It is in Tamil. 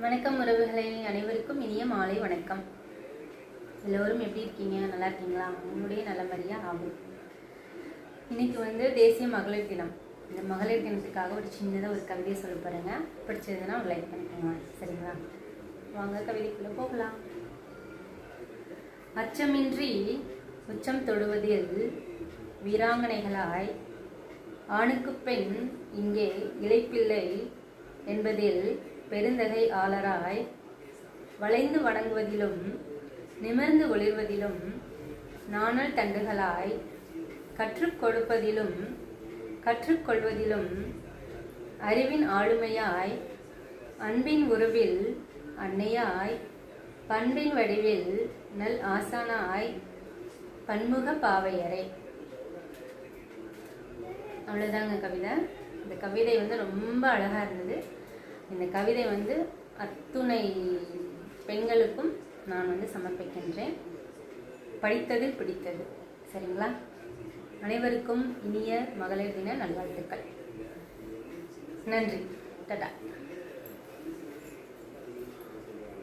வணக்கம் உறவுகளே, அனைவருக்கும் இனிய மாலை வணக்கம். எல்லோரும் எப்படி இருக்கீங்க? நல்லா இருக்கீங்களா? உங்களுடைய நல்லபடியா ஆகும். இன்னைக்கு தேசிய மகளிர் தினம். இந்த மகளிர் தினத்துக்காக ஒரு சின்னதாக ஒரு கவிதையை சொல்ல போகிறேங்க. பிடிச்சதுன்னா ஒரு லைக் பண்ணிக்கோங்க, சரிங்களா? வாங்க கவிதைக்குள்ளே போகலாம். அச்சமின்றி உச்சம் தொடுவதில் வீராங்கனைகளாய், ஆணுக்கு பெண் இங்கே இளைப்பில்லை என்பதில் பெருந்தகை ஆளராய், வளைந்து வணங்குவதிலும் நிமிர்ந்து ஒளிர்வதிலும் நாணல் தண்டுகளாய், கற்றுக் கொடுப்பதிலும் கற்றுக்கொள்வதிலும் அறிவின் ஆளுமையாய், அன்பின் உருவில் அன்னையாய், பண்பின் வடிவில் நல் ஆசானாய், பன்முக பாவையரை. அவ்வளோதாங்க கவிதை. இந்த கவிதை ரொம்ப அழகாக இருந்தது. இந்த கவிதை அத்துணை பெண்களுக்கும் நான் சமர்ப்பிக்கின்றேன். படித்ததில் பிடித்தது. சரிங்களா? அனைவருக்கும் இனிய மகளிர் தின நல்வாழ்த்துக்கள். நன்றி. டாடா.